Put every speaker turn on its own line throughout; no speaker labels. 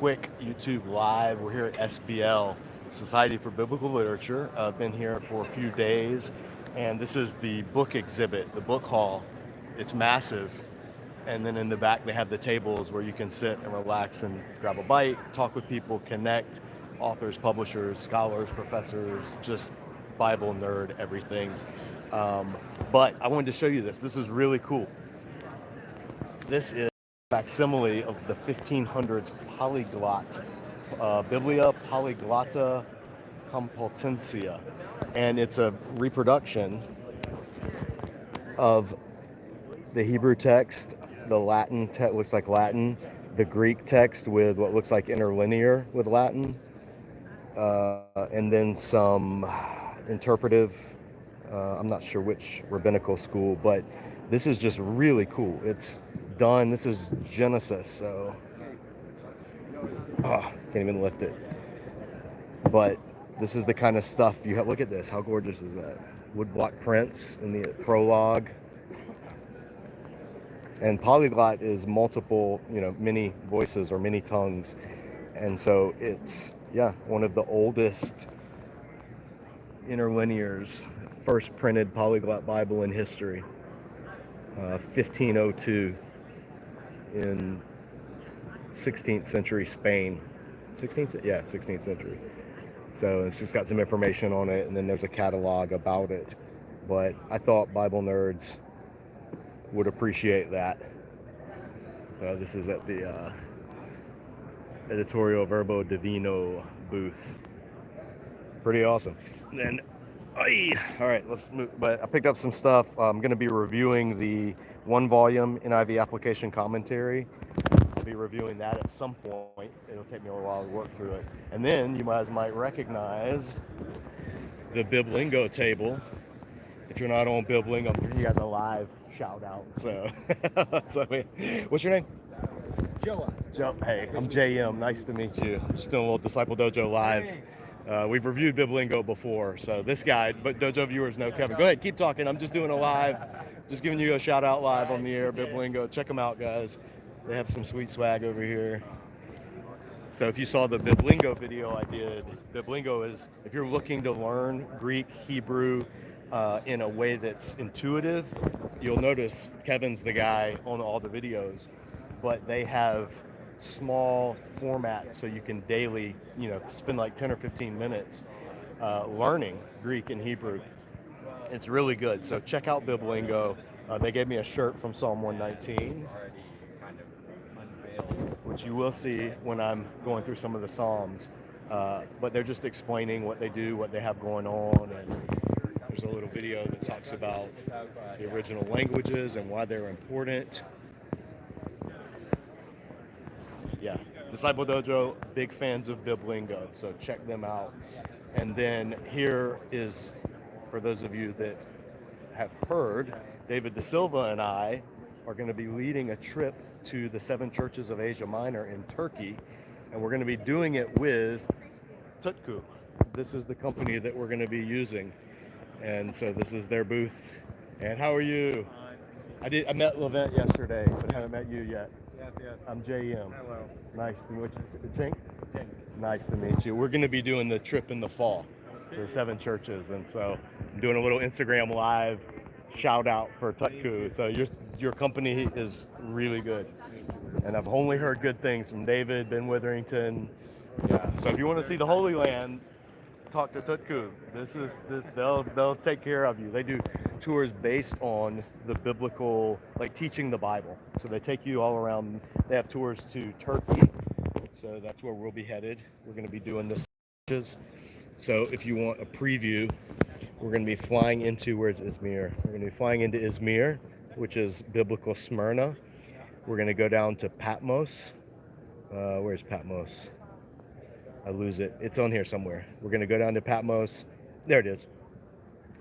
quick YouTube live. We're here at SBL, Society for Biblical Literature. I've been here for a few days, and this is the book exhibit, the book hall. It's massive, and then in the back they have the tables where you can sit and relax and grab a bite, talk with people, connect, authors, publishers, scholars, professors, just Bible nerd, everything. But I wanted to show you this. This is really cool. This is a facsimile of the 1500s polyglot, Biblia Polyglotta Complutensia, and it's a reproduction of the Hebrew text, the Latin text looks like Latin, the Greek text with what looks like interlinear with Latin, and then some interpretive. I'm not sure which rabbinical school, but this is just really cool. It's done. This is Genesis, so can't even lift it. But this is the kind of stuff you have. Look at this. How gorgeous is that? Woodblock prints in the prologue. And polyglot is multiple, many voices or many tongues. And so it's, one of the oldest interlinears, first printed polyglot Bible in history, 1502 in 16th century Spain. 16th century. So it's just got some information on it, and then there's a catalog about it. But I thought Bible nerds would appreciate that. This is at the Editorial Verbo Divino booth. Pretty awesome. And then, all right, let's move. But I picked up some stuff. I'm going to be reviewing the one volume NIV application commentary. I'll be reviewing that at some point. It'll take me a little while to work through it. And then you guys might recognize the BibLingo table. If you're not on BibLingo, I'm giving you guys a live shout out. So, what's your name?
Joe.
Hey, I'm JM. Nice to meet you. Just doing a little DiscipleDojo live. We've reviewed BibLingo before, so this guy, but Dojo viewers know Kevin. Go ahead, keep talking. I'm just doing a live, just giving you a shout out live on the air. BibLingo, check them out, guys. They have some sweet swag over here. So if you saw the BibLingo video I did, BibLingo is, if you're looking to learn Greek, Hebrew, in a way that's intuitive, you'll notice Kevin's the guy on all the videos, but they have small formats so you can daily, spend like 10 or 15 minutes learning Greek and Hebrew. It's really good. So check out BibLingo. They gave me a shirt from Psalm 119, which you will see when I'm going through some of the Psalms. But they're just explaining what they do, what they have going on, and there's a little video that talks about the original languages and why they're important. Yeah, DiscipleDojo, big fans of BibLingo, so check them out. And then here is, for those of you that have heard, David Da Silva and I are going to be leading a trip to the 7 churches of Asia Minor in Turkey, and we're going to be doing it with Tutku. This is the company that we're going to be using, and so this is their booth. And how are you? I met Levent yesterday, but haven't met you yet.
Yes.
I'm JM.
Hello.
Nice to meet you. Tink? Nice to meet you. We're going to be doing the trip in the fall to the 7 churches, and so I'm doing a little Instagram live shout out for Tutku. So your company is really good, and I've only heard good things from David, Ben Witherington. Yeah. So if you want to see the Holy Land, talk to Tutku. They'll take care of you. They do tours based on the biblical, like teaching the Bible. So they take you all around. They have tours to Turkey. So that's where we'll be headed. We're going to be doing this. So if you want a preview, we're going to be flying into, where's Izmir? We're going to be flying into Izmir, which is biblical Smyrna. We're going to go down to Patmos. Where's Patmos? I lose it. It's on here somewhere. We're going to go down to Patmos. There it is.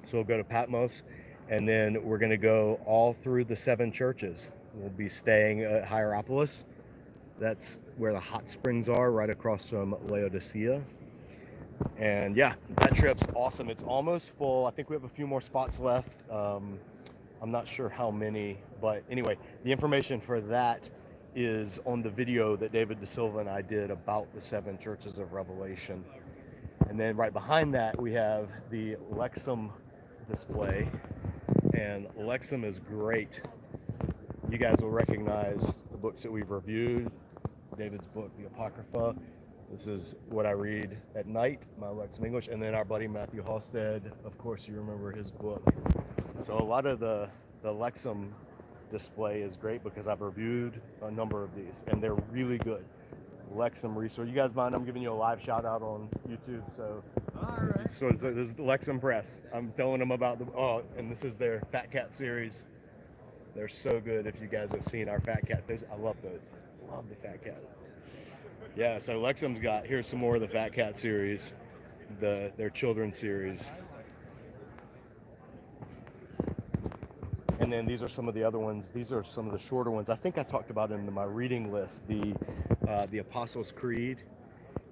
So we'll go to Patmos, and then we're going to go all through the 7 churches. We'll be staying at Hierapolis. That's where the hot springs are, right across from Laodicea. And yeah, that trip's awesome. It's almost full. I think we have a few more spots left. I'm not sure how many, but anyway, the information for that is on the video that David De Silva and I did about the 7 churches of Revelation. And then right behind that, we have the Lexham display. And Lexham is great. You guys will recognize the books that we've reviewed. David's book, The Apocrypha. This is what I read at night, my Lexham English. And then our buddy Matthew Halstead, of course, you remember his book. So a lot of the Lexham display is great because I've reviewed a number of these, and they're really good. Lexham resource. You guys mind? I'm giving you a live shout out on YouTube. So,
all right.
So this is the Lexham Press. I'm telling them about and this is their Fat Cat series. They're so good. If you guys have seen our Fat Cat, I love those. Love the Fat Cat. Yeah. So Lexham's got, here's some more of the Fat Cat series, their children's series. And then these are some of the other ones. These are some of the shorter ones. I think I talked about in my reading list, the Apostles' Creed,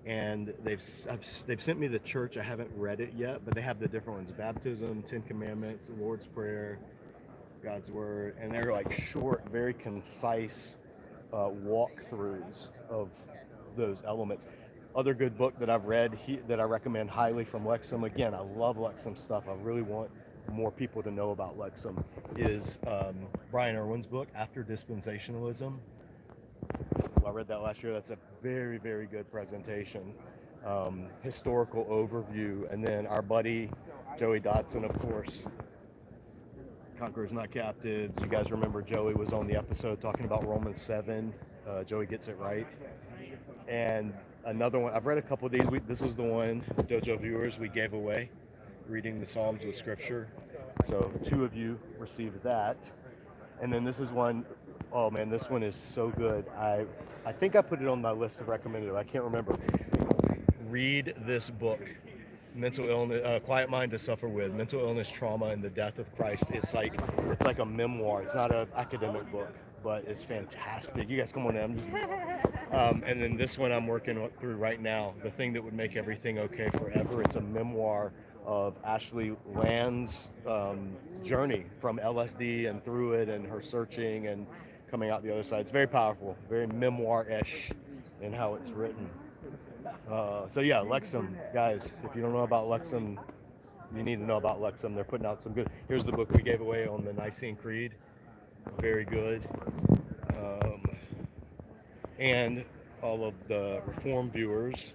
and they've sent me the church. I haven't read it yet, but they have the different ones: baptism, 10 Commandments, the Lord's Prayer, God's Word, and they're like short, very concise walkthroughs of those elements. Other good book that I've read that I recommend highly from Lexham. Again, I love Lexham stuff. I really want more people to know about Lexham. Is Brian Irwin's book, After Dispensationalism. I read that last year. That's a very, very good presentation, historical overview. And then our buddy Joey Dotson, of course, Conquerors Not Captives. You guys remember Joey was on the episode talking about Romans 7. Joey gets it right. And another one, I've read a couple of these. This is the one, Dojo viewers, we gave away, reading the Psalms with Scripture. So 2 of you received that. And then this is one, oh man, this one is so good. I think I put it on my list of recommended. I can't remember. Read this book, Mental Illness, Quiet Mind to Suffer With, Mental Illness, Trauma, and the Death of Christ. It's like a memoir. It's not an academic book, but it's fantastic. You guys come on in. And then this one I'm working through right now, The Thing That Would Make Everything Okay Forever. It's a memoir of Ashley Land's journey from LSD and through it, and her searching and coming out the other side. It's very powerful, very memoir-ish in how it's written. So yeah, Lexham, guys, if you don't know about Lexham, you need to know about Lexham. They're putting out some good. Here's the book we gave away on the Nicene Creed. Very good. And all of the Reformed viewers,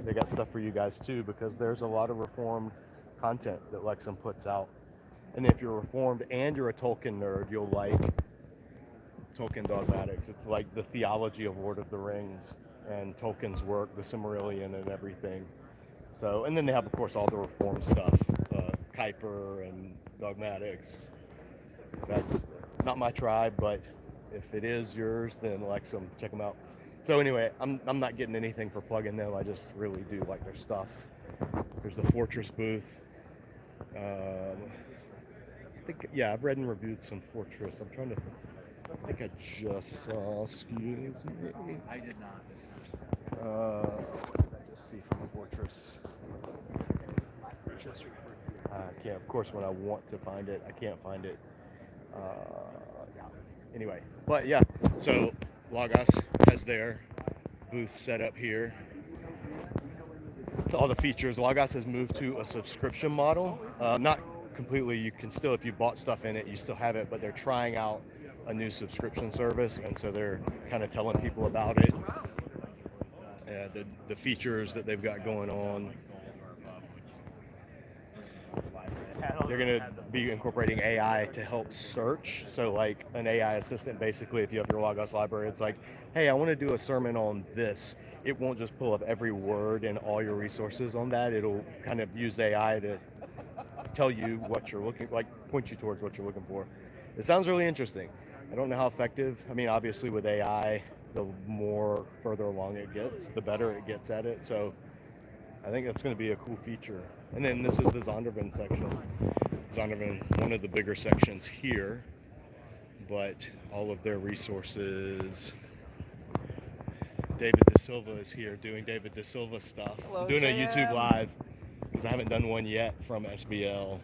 they got stuff for you guys too, because there's a lot of Reformed content that Lexham puts out. And if you're Reformed and you're a Tolkien nerd, you'll like Tolkien Dogmatics. It's like the theology of Lord of the Rings and Tolkien's work, the Silmarillion and everything. So, and then they have, of course, all the Reformed stuff, Kuiper and Dogmatics. That's not my tribe, but if it is yours, then Lexham, check them out. So anyway, I'm not getting anything for plugging them. I just really do like their stuff. There's the Fortress booth. I think, yeah, I've read and reviewed some Fortress. I'm trying to, I think I just saw, excuse me.
I did not.
What did I just see from Fortress? I can't, of course, when I want to find it, I can't find it. Yeah. Anyway, but yeah, so Logos has their booth set up here. All the features. Logos has moved to a subscription model. Not completely, you can still, if you bought stuff in it, you still have it, but they're trying out a new subscription service, and so they're kind of telling people about it. The features that they've got going on. They're going to be incorporating AI to help search. So like an AI assistant, basically, if you have your Logos library, it's like, hey, I want to do a sermon on this. It won't just pull up every word and all your resources on that. It'll kind of use AI to tell you what you're looking, like point you towards what you're looking for. It sounds really interesting. I don't know how effective. I mean, obviously with AI, the more further along it gets, the better it gets at it. So I think that's going to be a cool feature. And then this is the Zondervan section. Zondervan, one of the bigger sections here, but all of their resources. David De Silva is here doing David De Silva stuff.
Hello,
I'm doing
JM.
a YouTube live because I haven't done one yet from SBL.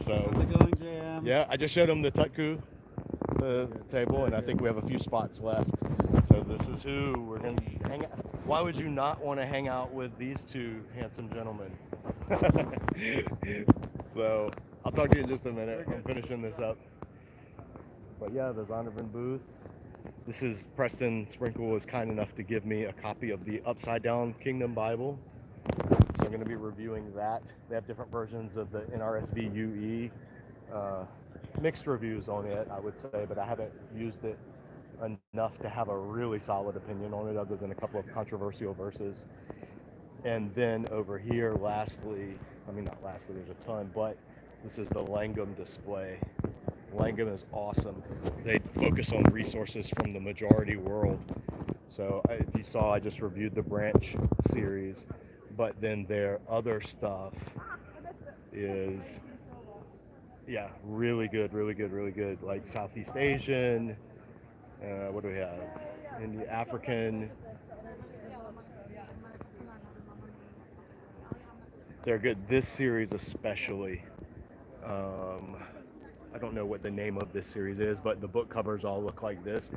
So
How's it going, JM?
yeah, I just showed him the Tutku the table, and I think we have a few spots left. So this is who we're going to hang out. Why would you not want to hang out with these two handsome gentlemen? So I'll talk to you in just a minute. I'm finishing this up. But yeah, the Zondervan booth. This is Preston Sprinkle was kind enough to give me a copy of the Upside Down Kingdom Bible. So I'm going to be reviewing that. They have different versions of the NRSV UE. Mixed reviews on it, I would say, but I haven't used it enough to have a really solid opinion on it other than a couple of controversial verses. And then over here, lastly, I mean, not lastly, there's a ton, but this is the Langham display. Langham is awesome. They focus on resources from the majority world. So if you saw, I just reviewed the Branch series, but then their other stuff is, yeah, really good, really good, really good. Like Southeast Asian, what do we have? In the African. They're good. This series especially. I don't know what the name of this series is, but the book covers all look like this.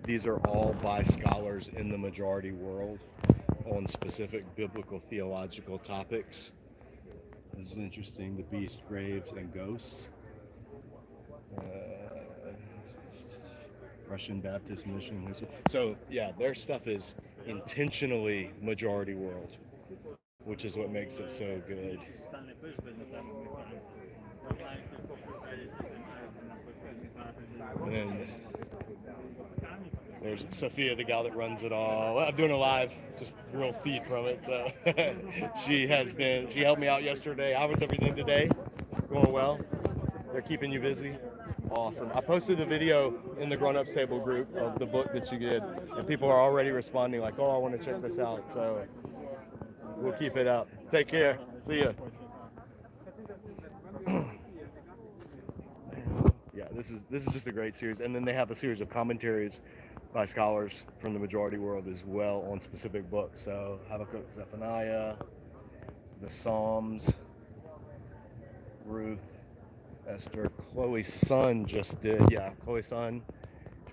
These are all by scholars in the majority world on specific biblical theological topics. This is interesting. The Beast, Graves, and Ghosts. Russian Baptist Mission. So yeah, their stuff is intentionally majority world, which is what makes it so good. And then there's Sophia, the gal that runs it all. I'm doing a live, just real feed from it. So she helped me out yesterday. How was everything today? Going well? They're keeping you busy? Awesome. I posted the video in the Grown Ups Table group of the book that you did, and people are already responding like, oh, I want to check this out. So we'll keep it up. Take care. See ya. Yeah, this is just a great series. And then they have a series of commentaries by scholars from the majority world as well on specific books. So Habakkuk, Zephaniah, the Psalms, Ruth, Esther. Chloe's son Chloe's son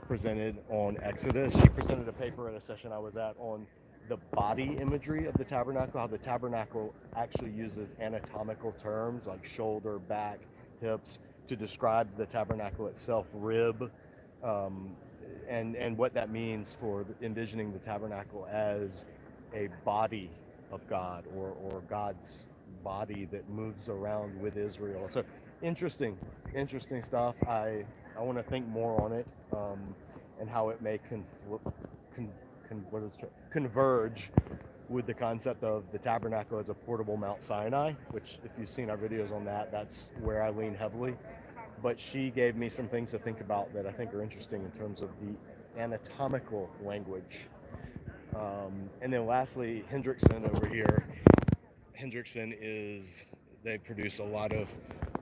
presented on Exodus. She presented a paper at a session I was at on the body imagery of the tabernacle, how the tabernacle actually uses anatomical terms like shoulder, back, hips to describe the tabernacle itself, rib, and what that means for envisioning the tabernacle as a body of God or God's body that moves around with Israel. So interesting stuff. I want to think more on it and how it may converge with the concept of the tabernacle as a portable Mount Sinai, which if you've seen our videos on that, that's where I lean heavily. But she gave me some things to think about that I think are interesting in terms of the anatomical language. And then lastly, Hendrickson over here. They produce a lot of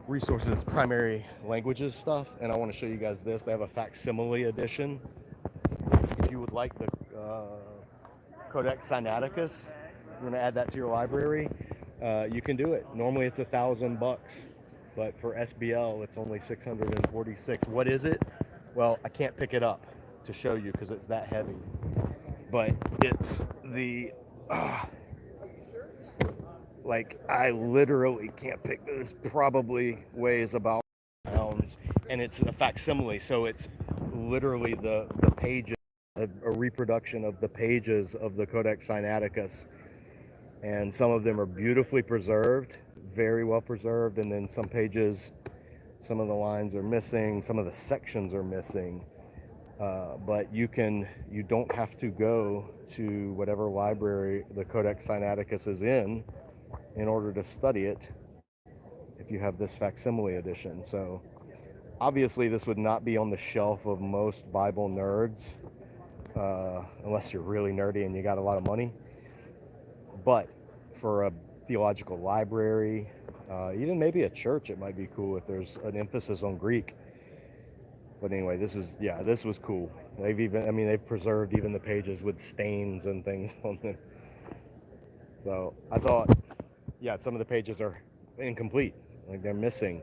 resources, primary languages stuff, and I want to show you guys this. They have a facsimile edition. If you would like the Codex Sinaiticus, you want to add that to your library, you can do it. Normally it's $1,000, but for SBL it's only 646. What is it? Well, I can't pick it up to show you because it's that heavy, but it's the like I literally can't pick this. Probably weighs about pounds, and it's a facsimile, so it's literally the pages, a reproduction of the pages of the Codex Sinaiticus, and some of them are beautifully preserved, very well preserved, and then some pages, some of the lines are missing, some of the sections are missing, but you don't have to go to whatever library the Codex Sinaiticus is in order to study it if you have this facsimile edition. So obviously this would not be on the shelf of most Bible nerds, unless you're really nerdy and you got a lot of money. But for a theological library, even maybe a church, it might be cool if there's an emphasis on Greek. But anyway, this was cool. They've preserved even the pages with stains and things on them. So I thought, yeah, some of the pages are incomplete, like they're missing.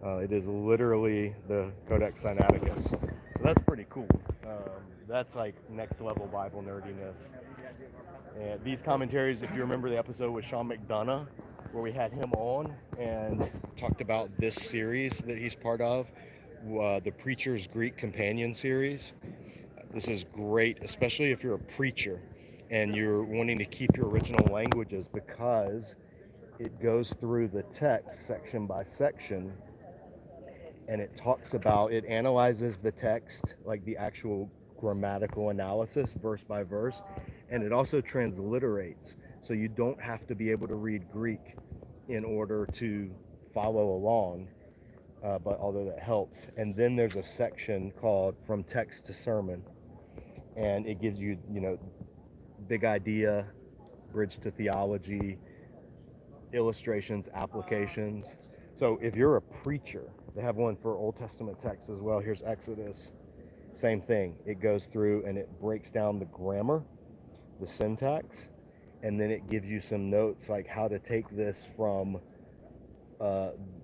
It is literally the Codex Sinaiticus. So that's pretty cool. That's like next level Bible nerdiness. And these commentaries, if you remember the episode with Sean McDonough, where we had him on and talked about this series that he's part of, the Preacher's Greek Companion series. This is great, especially if you're a preacher and you're wanting to keep your original languages, because it goes through the text section by section, and it analyzes the text, like the actual grammatical analysis verse by verse, and it also transliterates, so you don't have to be able to read Greek in order to follow along, but although that helps. And then there's a section called From Text to Sermon, and it gives you, big idea, bridge to theology, illustrations, applications. So if you're a preacher, they have one for Old Testament texts as well. Here's Exodus. Same thing. It goes through and it breaks down the grammar, the syntax, and then it gives you some notes like how to take this from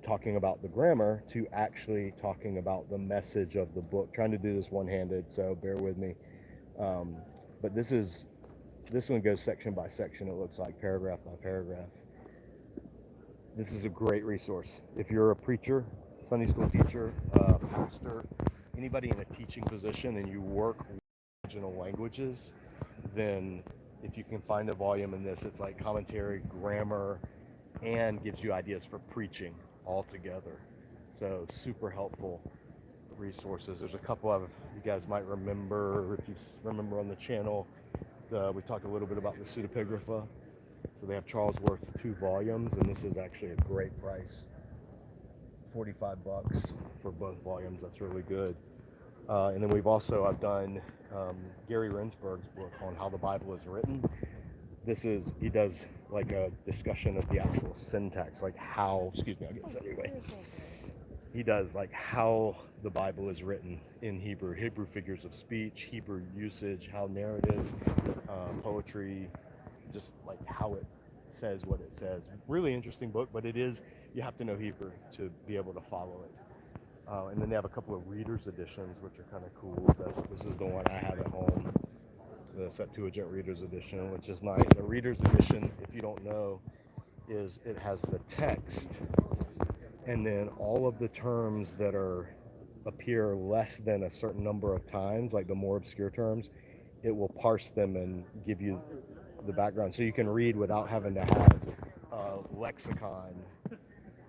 talking about the grammar to actually talking about the message of the book. Trying to do this one-handed, so bear with me. But this one goes section by section, it looks like, paragraph by paragraph. This is a great resource. If you're a preacher, Sunday school teacher, pastor, anybody in a teaching position and you work with original languages, then if you can find a volume in this, it's like commentary, grammar, and gives you ideas for preaching all together. So super helpful resources. There's a couple of, you guys might remember, if you remember on the channel, we talked a little bit about the pseudepigrapha. So they have Charles Worth's 2 volumes, and this is actually a great price. $45 for both volumes. That's really good. And then I've done Gary Rendsburg's book on how the Bible is written. He does like a discussion of the actual syntax, like how, I'll get this anyway. He does like how the Bible is written in Hebrew figures of speech, Hebrew usage, how narrative, poetry, just like how it says what it says. Really interesting book, but you have to know Hebrew to be able to follow it. And then they have a couple of reader's editions, which are kind of cool. This is the one I have at home, the Septuagint Reader's Edition, which is nice. A Reader's Edition, if you don't know, it has the text, and then all of the terms that appear less than a certain number of times, like the more obscure terms, it will parse them and give you the background, so you can read without having to have a lexicon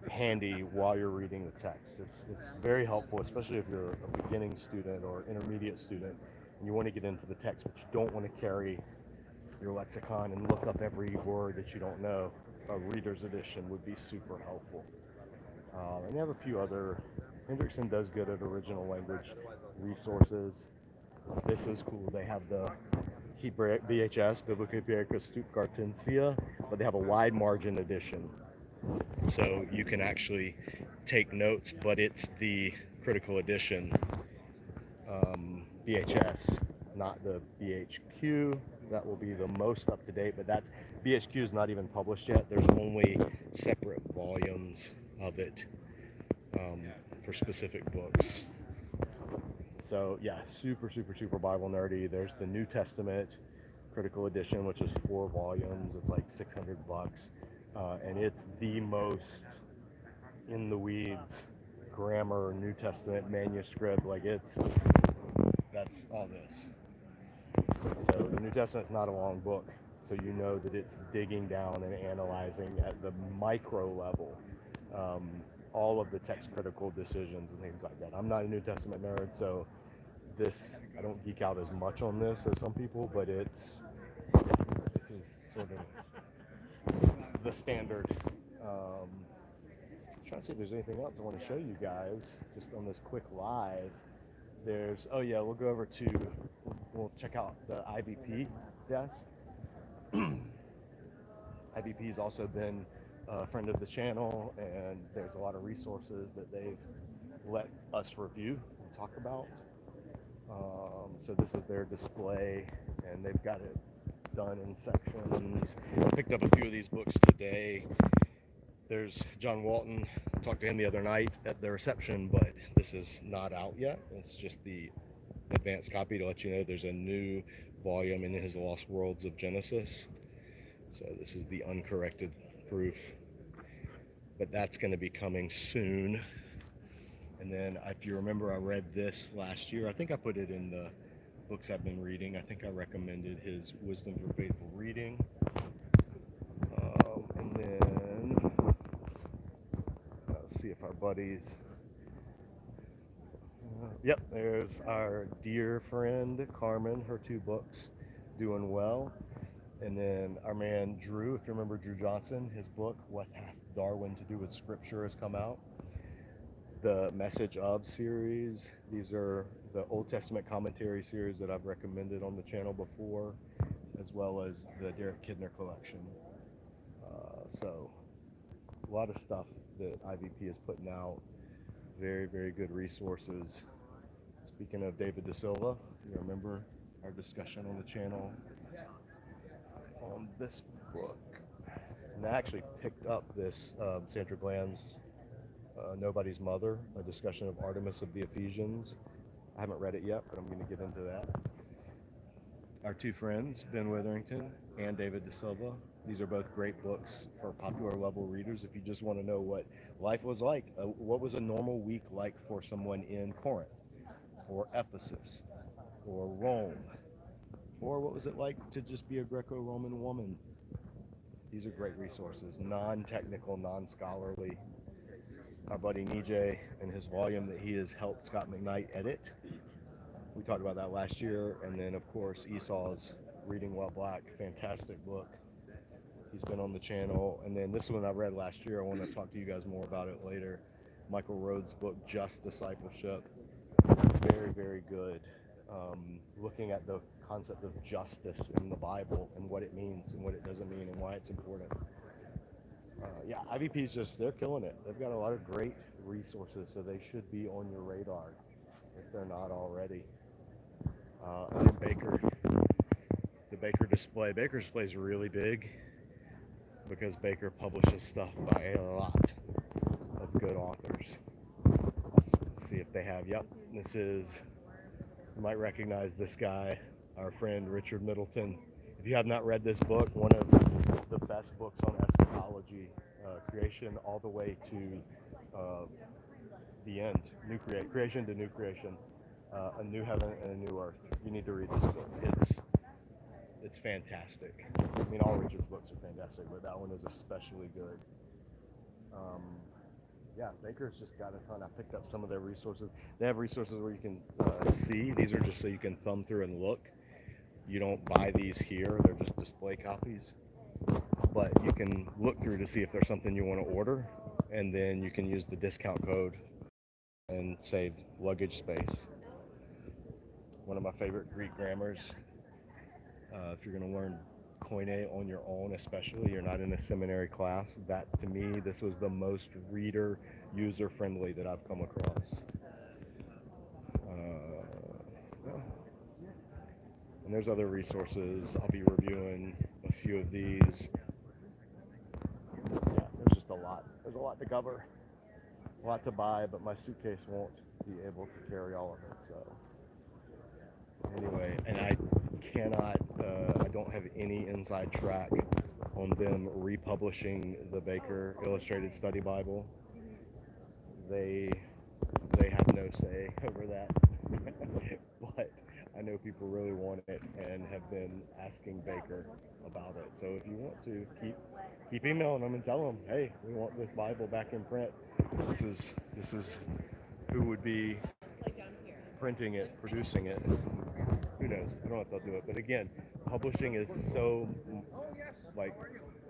handy while you're reading the text. It's very helpful, especially if you're a beginning student or intermediate student and you want to get into the text, but you don't want to carry your lexicon and look up every word that you don't know. A reader's edition would be super helpful. And you have a few other. Hendrickson does good at original language resources. This is cool. They have the Hebraic BHS, Biblica Hebreica Stuttgartensia, but they have a wide margin edition. So you can actually take notes, but it's the critical edition BHS, not the BHQ. That will be the most up to date, but BHQ is not even published yet. There's only separate volumes of it for specific books. So yeah, super, super, super Bible nerdy. There's the New Testament critical edition, which is 4 volumes. It's like $600, and it's the most in the weeds grammar New Testament manuscript. Like that's all this. So the New Testament's not a long book, so you know that it's digging down and analyzing at the micro level all of the text critical decisions and things like that. I'm not a New Testament nerd, so I don't geek out as much on this as some people, but this is sort of the standard. Trying to see if there's anything else I want to show you guys just on this quick live. We'll go over we'll check out the IVP desk. IVP's also been a friend of the channel, and there's a lot of resources that they've let us review and talk about. So this is their display, and they've got it done in sections. I picked up a few of these books today. There's John Walton. I talked to him the other night at the reception, but this is not out yet. It's just the advanced copy to let you know there's a new volume in his Lost Worlds of Genesis. So this is the uncorrected proof, but that's going to be coming soon. And then if you remember, I read this last year. I think I put it in the books I've been reading. I think I recommended his Wisdom for Faithful Reading. And then let's see if our buddies. Yep, there's our dear friend Carmen, her 2 books, Doing Well. And then our man Drew, if you remember Drew Johnson, his book, What Hath Darwin to Do with Scripture, has come out. The Message of series, these are the Old Testament commentary series that I've recommended on the channel before, as well as the Derek Kidner collection. So a lot of stuff that IVP is putting out. Very, very good resources. Speaking of David De Silva, you remember our discussion on the channel on this book. And I actually picked up this Sandra Gland's Nobody's Mother, a discussion of Artemis of the Ephesians. I haven't read it yet, but I'm going to get into that. Our 2 friends, Ben Witherington and David De Silva. These are both great books for popular level readers if you just want to know what life was like. What was a normal week like for someone in Corinth or Ephesus or Rome? Or what was it like to just be a Greco-Roman woman? These are great resources, non-technical, non-scholarly. Our buddy Nijay and his volume that he has helped Scott McKnight edit. We talked about that last year. And then, of course, Esau's Reading While Black, fantastic book. He's been on the channel. And then this one I read last year. I want to talk to you guys more about it later. Michael Rhodes' book, Just Discipleship. Very, very good. Looking at the concept of justice in the Bible and what it means and what it doesn't mean and why it's important. Yeah, IVP's they're killing it. They've got a lot of great resources, so they should be on your radar if they're not already. And Baker, the Baker display. Baker display is really big because Baker publishes stuff by a lot of good authors. Let's see if they have. Yep, this is, you might recognize this guy, our friend Richard Middleton. If you have not read this book, one of the best books on eschatology, creation all the way to the end, creation to new creation, a new heaven and a new earth. You need to read this book. It's fantastic. I mean, all Richard's books are fantastic, but that one is especially good. Yeah, Baker's just got a ton. I picked up some of their resources. They have resources where you can see. These are just so you can thumb through and look. You don't buy these here. They're just display copies. But you can look through to see if there's something you want to order. And then you can use the discount code and save luggage space. One of my favorite Greek grammars. If you're going to learn Koine on your own, especially, you're not in a seminary class, that to me, this was the most reader user friendly that I've come across. And there's other resources. I'll be reviewing a few of these. Yeah, there's just a lot. There's a lot to cover, a lot to buy, but my suitcase won't be able to carry all of it. So anyway, and I don't have any inside track on them republishing the Baker Illustrated Study Bible. They have no say over that. But I know people really want it and have been asking Baker about it. So if you want to, keep emailing them and tell them, hey, we want this Bible back in print. This is who would be printing it, producing it. Who knows? I don't know if they'll do it. But again, publishing is so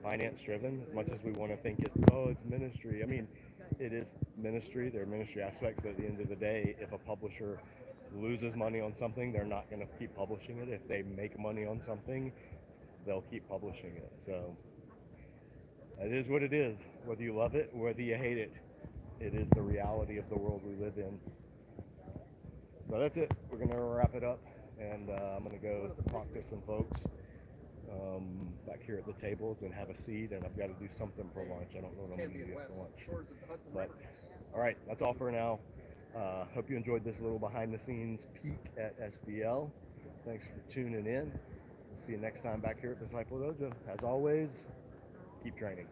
finance driven. As much as we want to think it's ministry. I mean, it is ministry. There are ministry aspects, but at the end of the day, if a publisher loses money on something, they're not going to keep publishing it. If they make money on something, they'll keep publishing it. So it is what it is. Whether you love it, whether you hate it, it is the reality of the world we live in. So that's it. We're going to wrap it up, and I'm going to go talk to some folks back here at the tables and have a seat, and I've got to do something for lunch. I don't know what I'm going to do for lunch. But all right, that's all for now. Hope you enjoyed this little behind the scenes peek at SBL. Thanks for tuning in. We'll see you next time back here at Disciple Dojo. As always, keep training.